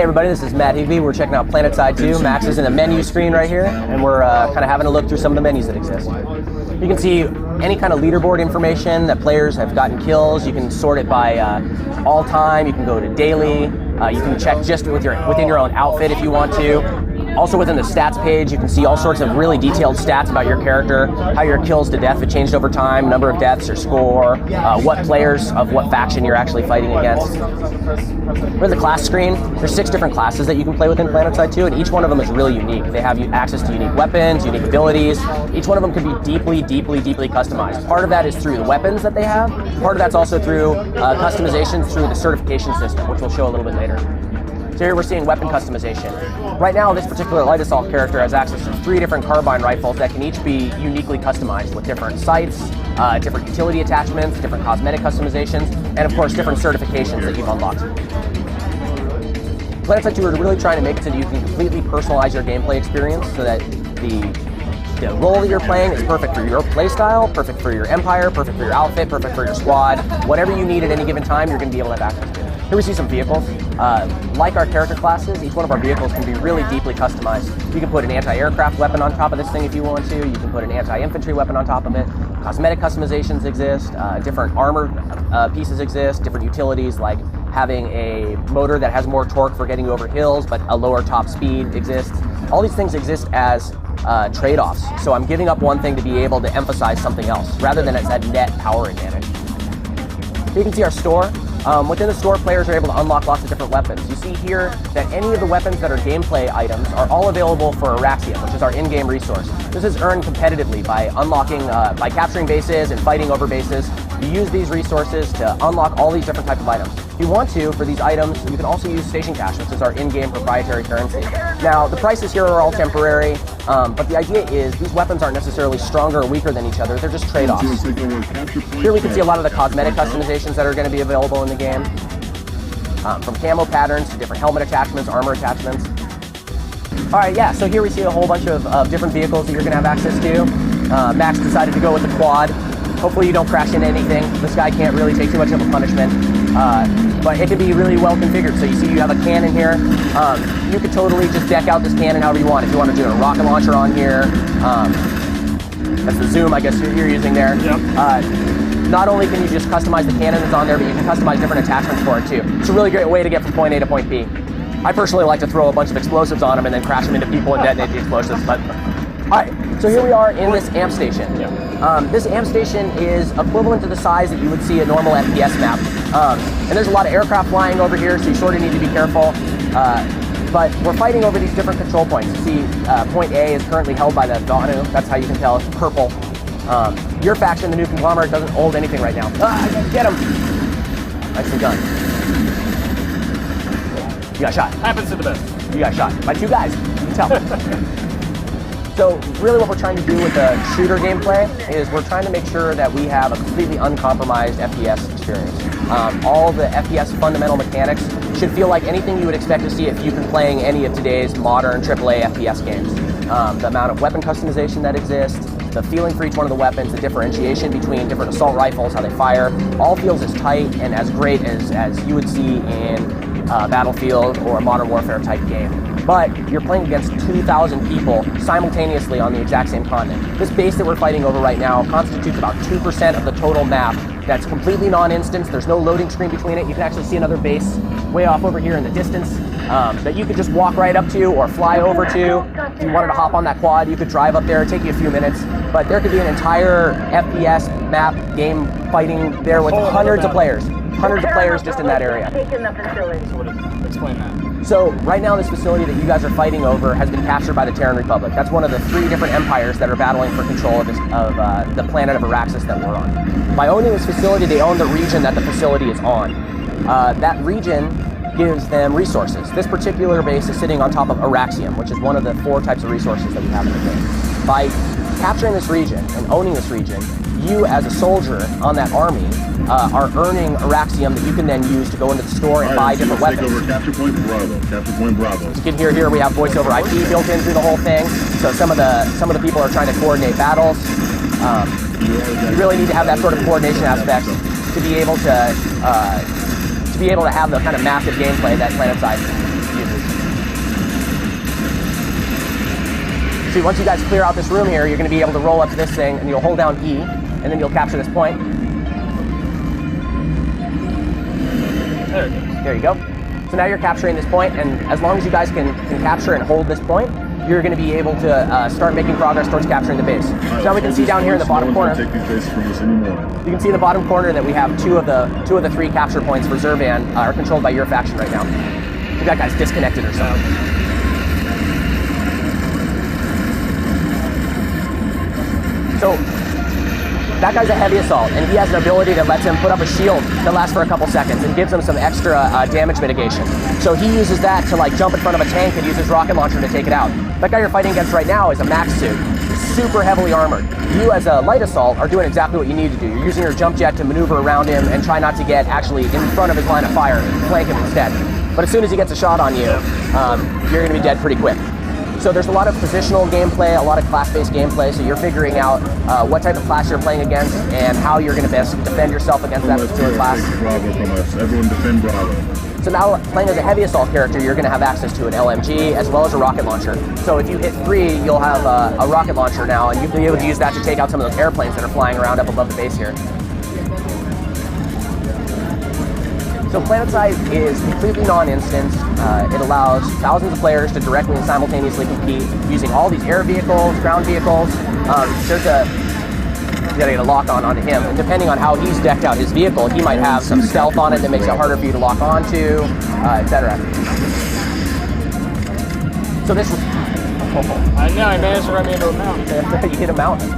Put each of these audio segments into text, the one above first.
Hey everybody, this is Matt Higby. We're checking out PlanetSide 2. Max is in the menu screen right here, and we're kind of having a look through some of the menus that exist. You can see any kind of leaderboard information that players have gotten kills. You can sort it by all time. You can go to daily. You can check just within your own outfit if you want to. Also within the stats page, you can see all sorts of really detailed stats about your character, how your kills to death have changed over time, number of deaths or score, what players of what faction you're actually fighting against. With the class screen, there's 6 different classes that you can play within PlanetSide 2, and each one of them is really unique. They have access to unique weapons, unique abilities. Each one of them can be deeply customized. Part of that is through the weapons that they have. Part of that's also through customizations through the certification system, which we'll show a little bit later. So here we're seeing weapon customization. Right now, this particular light assault character has access to 3 different carbine rifles that can each be uniquely customized with different sights, different utility attachments, different cosmetic customizations, and of course, different certifications that you've unlocked. PlanetSide 2 are really trying to make it so that you can completely personalize your gameplay experience so that the role that you're playing is perfect for your playstyle, perfect for your empire, perfect for your outfit, perfect for your squad. Whatever you need at any given time, you're going to be able to have access to. Here we see some vehicles. Like our character classes, each one of our vehicles can be really deeply customized. You can put an anti-aircraft weapon on top of this thing if you want to. You can put an anti-infantry weapon on top of it. Cosmetic customizations exist. Different armor pieces exist. Different utilities like having a motor that has more torque for getting you over hills, but a lower top speed exists. All these things exist as trade-offs. So I'm giving up one thing to be able to emphasize something else, rather than as a net power advantage. So you can see our store. Within the store, players are able to unlock lots of different weapons. You see here that any of the weapons that are gameplay items are all available for Araxium, which is our in-game resource. This is earned competitively by by capturing bases and fighting over bases. You use these resources to unlock all these different types of items. If you want to, for these items, you can also use Station Cash, which is our in-game proprietary currency. Now, the prices here are all temporary, but the idea is these weapons aren't necessarily stronger or weaker than each other. They're just trade-offs. Here we can see a lot of the cosmetic customizations that are going to be available in the game, from camo patterns to different helmet attachments, armor attachments. All right, yeah, so here we see a whole bunch of different vehicles that you're going to have access to. Max decided to go with the quad. Hopefully you don't crash into anything. This guy can't really take too much of a punishment, but it can be really well configured. So you see you have a cannon here. You could totally just deck out this cannon however you want. If you want to do a rocket launcher on here, that's the zoom I guess you're using there. Yep. Not only can you just customize the cannon that's on there, but you can customize different attachments for it too. It's a really great way to get from point A to point B. I personally like to throw a bunch of explosives on them and then crash them into people and detonate the explosives. But all right, so here we are in this amp station. This amp station is equivalent to the size that you would see a normal FPS map. And there's a lot of aircraft flying over here, so you sort of need to be careful. But we're fighting over these different control points. You see, point A is currently held by the Donu. That's how you can tell it's purple. Your faction, the new conglomerate, doesn't hold anything right now. Get him! Nicely done. You got shot. Happens to the best. You got shot by 2 guys. You can tell. So really what we're trying to do with the shooter gameplay is we're trying to make sure that we have a completely uncompromised FPS experience. All the FPS fundamental mechanics should feel like anything you would expect to see if you've been playing any of today's modern AAA FPS games. The amount of weapon customization that exists, the feeling for each one of the weapons, the differentiation between different assault rifles, how they fire, all feels as tight and as great as you would see in Battlefield or a Modern Warfare type game. But you're playing against 2,000 people simultaneously on the exact same continent. This base that we're fighting over right now constitutes about 2% of the total map. That's completely non-instance. There's no loading screen between it. You can actually see another base way off over here in the distance that you could just walk right up to or fly over to. If you wanted to hop on that quad, you could drive up there, take you a few minutes. But there could be an entire FPS map game fighting there with hundreds of players. Hundreds of players just in that area. Explain that. So right now this facility that you guys are fighting over has been captured by the Terran Republic. That's one of the 3 different empires that are battling for control of the planet of Araxis that we're on. By owning this facility, they own the region that the facility is on. That region gives them resources. This particular base is sitting on top of Araxium, which is one of the 4 types of resources that we have in the game. By capturing this region and owning this region, you as a soldier on that army are earning Araxium that you can then use to go into the store and buy different weapons. Take over Capture Point Bravo. Capture Point Bravo. You can hear here we have voice over IP built in through the whole thing. So some of the people are trying to coordinate battles. You really need to have that sort of coordination aspect to be able to have the kind of massive gameplay that PlanetSide uses. So once you guys clear out this room here, you're going to be able to roll up to this thing, and you'll hold down E, and then you'll capture this point. There it goes. There you go. So now you're capturing this point, and as long as you guys can capture and hold this point, you're going to be able to start making progress towards capturing the base. So now we can see down here in the bottom corner. Take these bases from us anymore. You can see in the bottom corner that we have two of the three capture points for Zervan are controlled by your faction right now. I think that guy's disconnected or something. So that guy's a heavy assault, and he has an ability that lets him put up a shield that lasts for a couple seconds and gives him some extra damage mitigation. So he uses that to like jump in front of a tank and use his rocket launcher to take it out. That guy you're fighting against right now is a max suit, super heavily armored. You as a light assault are doing exactly what you need to do. You're using your jump jet to maneuver around him and try not to get actually in front of his line of fire, flank him instead. But as soon as he gets a shot on you, you're going to be dead pretty quick. So there's a lot of positional gameplay, a lot of class-based gameplay, so you're figuring out what type of class you're playing against and how you're going to best defend yourself against that particular class. Bravo from us. Everyone defend Bravo. So now, playing as a heavy assault character, you're going to have access to an LMG as well as a rocket launcher. So if you hit 3, you'll have a rocket launcher now, and you'll be able to use that to take out some of those airplanes that are flying around up above the base here. So PlanetSide is completely non-instance. It allows thousands of players to directly and simultaneously compete using all these air vehicles, ground vehicles. You gotta get a lock onto him, and depending on how he's decked out his vehicle, he might have some stealth on it that makes it harder for you to lock onto, etc. So this I know, I managed to run me into a mountain. you hit a mountain.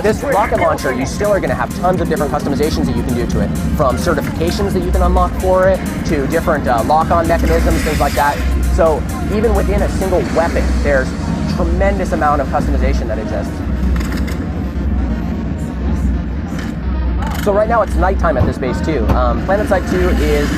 This rocket launcher, you still are going to have tons of different customizations that you can do to it, from certifications that you can unlock for it, to different lock-on mechanisms, things like that. So even within a single weapon, there's tremendous amount of customization that exists. So right now it's nighttime at this base too. PlanetSide 2 is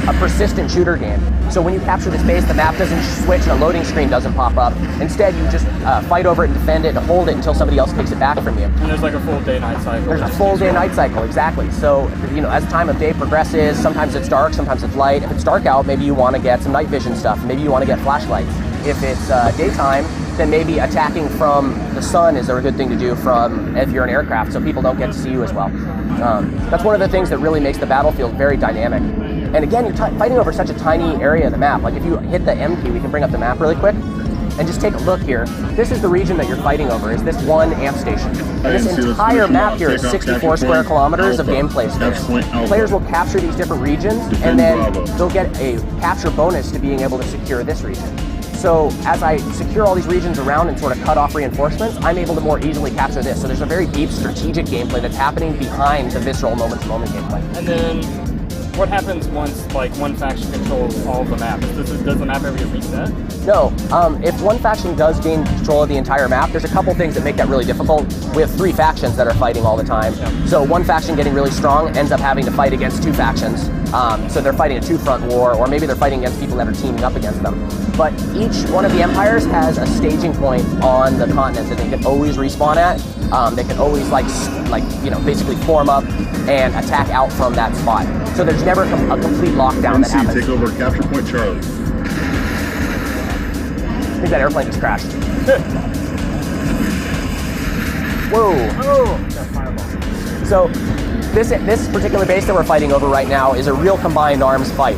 a persistent shooter game. So when you capture this base, the map doesn't switch and a loading screen doesn't pop up. Instead, you just fight over it and defend it and hold it until somebody else takes it back from you. And there's like a full day-night cycle. There's a full day-night cycle, exactly. So, you know, as time of day progresses, sometimes it's dark, sometimes it's light. If it's dark out, maybe you want to get some night vision stuff. Maybe you want to get flashlights. If it's daytime, then maybe attacking from the sun is a good thing to do from if you're an aircraft, so people don't get to see you as well. That's one of the things that really makes the battlefield very dynamic. And again, you're fighting over such a tiny area of the map. Like if you hit the M key, we can bring up the map really quick and just take a look here. This is the region that you're fighting over, is this one amp station. And this entire map here is 64 square kilometers of gameplay space. Players will capture these different regions, and then they'll get a capture bonus to being able to secure this region. So as I secure all these regions around and sort of cut off reinforcements, I'm able to more easily capture this. So there's a very deep strategic gameplay that's happening behind the visceral moment-to-moment gameplay. And then what happens once like one faction controls all of the map? Does the map ever get reset? No. If one faction does gain control of the entire map, there's a couple things that make that really difficult. We have 3 factions that are fighting all the time. Yeah. So one faction getting really strong ends up having to fight against 2 factions. So they're fighting a 2-front war, or maybe they're fighting against people that are teaming up against them. But each one of the empires has a staging point on the continent that they can always respawn at. They can always basically form up and attack out from that spot. So there's never a complete lockdown that happens. Take over capture point Charlie. I think that airplane just crashed. Whoa. Oh, got fireball. So this particular base that we're fighting over right now is a real combined arms fight.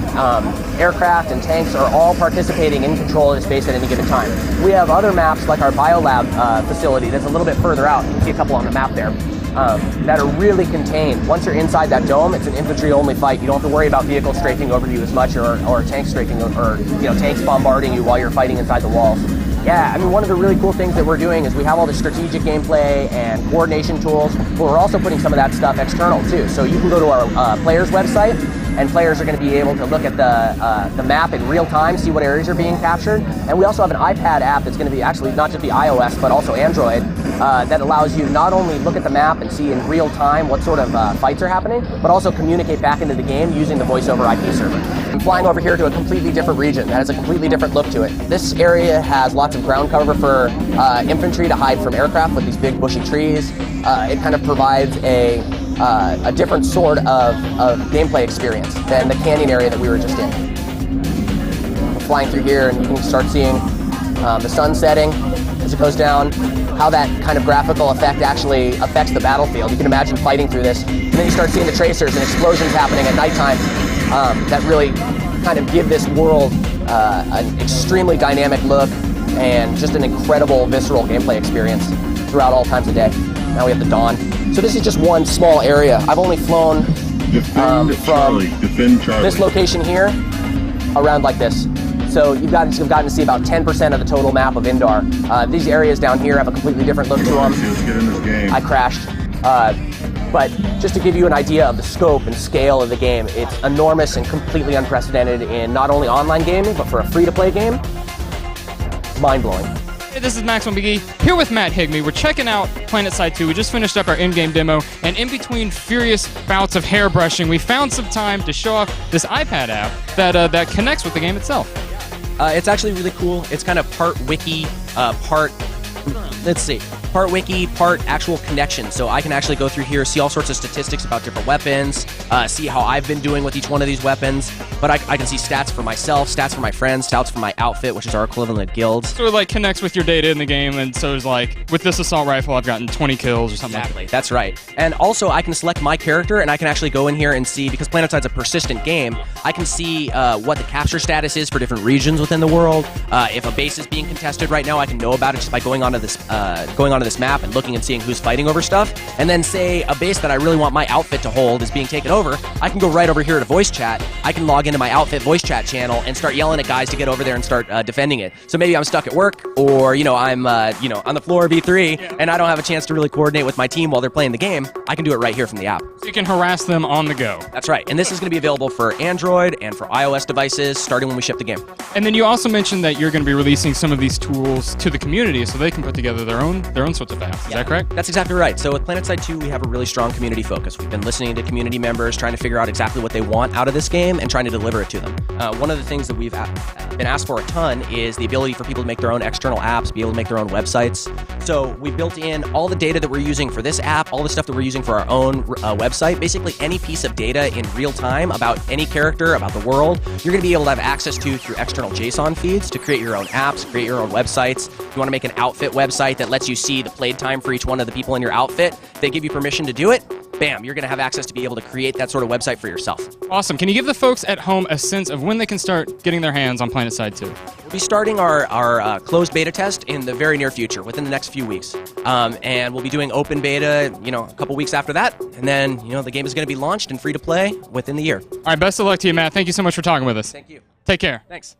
Aircraft and tanks are all participating in control of this base at any given time. We have other maps like our biolab facility that's a little bit further out. You can see a couple on the map there. That are really contained. Once you're inside that dome, it's an infantry-only fight. You don't have to worry about vehicles strafing over you as much, or tanks strafing, or tanks bombarding you while you're fighting inside the walls. Yeah, I mean, one of the really cool things that we're doing is we have all the strategic gameplay and coordination tools, but we're also putting some of that stuff external too. So you can go to our players website, and players are going to be able to look at the map in real time, see what areas are being captured. And we also have an iPad app that's going to be actually not just the iOS, but also Android, that allows you to not only look at the map and see in real time what sort of fights are happening, but also communicate back into the game using the voice over IP server. I'm flying over here to a completely different region that has a completely different look to it. This area has lots of ground cover for infantry to hide from aircraft with these big bushy trees. It kind of provides a different sort of gameplay experience than the canyon area that we were just in. We're flying through here, and you can start seeing the sun setting. As as it goes down, how that kind of graphical effect actually affects the battlefield. You can imagine fighting through this, and then you start seeing the tracers and explosions happening at nighttime that really kind of give this world an extremely dynamic look and just an incredible visceral gameplay experience throughout all times of day. Now we have the dawn. So this is just one small area. I've only flown from this location here around like this. So you've gotten to see about 10% of the total map of Indar. These areas down here have a completely different look to them. I crashed. But just to give you an idea of the scope and scale of the game, it's enormous and completely unprecedented in not only online gaming, but for a free-to-play game, mind-blowing. Hey, this is Maxwell McGee, here with Matt Higbee. We're checking out PlanetSide 2. We just finished up our in-game demo, and in between furious bouts of hairbrushing, we found some time to show off this iPad app that connects with the game itself. It's actually really cool. It's kind of part wiki, part wiki, part actual connection. So I can actually go through here, see all sorts of statistics about different weapons, see how I've been doing with each one of these weapons. But I can see stats for myself, stats for my friends, stats for my outfit, which is our equivalent of guilds. So it like connects with your data in the game, and so it's like, with this assault rifle, I've gotten 20 kills or something. Exactly, that's right. And also I can select my character, and I can actually go in here and see, because PlanetSide's a persistent game, I can see what the capture status is for different regions within the world. If a base is being contested right now, I can know about it just by going onto this map and looking and seeing who's fighting over stuff. And then say a base that I really want my outfit to hold is being taken over, I can go right over here to voice chat. I can log into my outfit voice chat channel and start yelling at guys to get over there and start defending it. So maybe I'm stuck at work, or I'm on the floor of E3 and I don't have a chance to really coordinate with my team while they're playing the game. I can do it right here from the app. So you can harass them on the go. That's right. And this is going to be available for Android and for iOS devices starting when we ship the game. And then you also mentioned that you're going to be releasing some of these tools to the community so they can put together their own sorts of apps. Is that correct? That's exactly right. So with PlanetSide 2, we have a really strong community focus. We've been listening to community members, trying to figure out exactly what they want out of this game and trying to deliver it to them. One of the things that we've been asked for a ton is the ability for people to make their own external apps, be able to make their own websites. So we built in all the data that we're using for this app, all the stuff that we're using for our own website, basically any piece of data in real time about any character, about the world, you're going to be able to have access to through external JSON feeds to create your own apps, create your own websites. If you want to make an outfit website that lets you see the played time for each one of the people in your outfit, they give you permission to do it, bam, you're going to have access to be able to create that sort of website for yourself. Awesome. Can you give the folks at home a sense of when they can start getting their hands on PlanetSide 2? We'll be starting our closed beta test in the very near future, within the next few weeks. And we'll be doing open beta, a couple weeks after that. And then, the game is going to be launched and free to play within the year. All right, best of luck to you, Matt. Thank you so much for talking with us. Thank you. Take care. Thanks.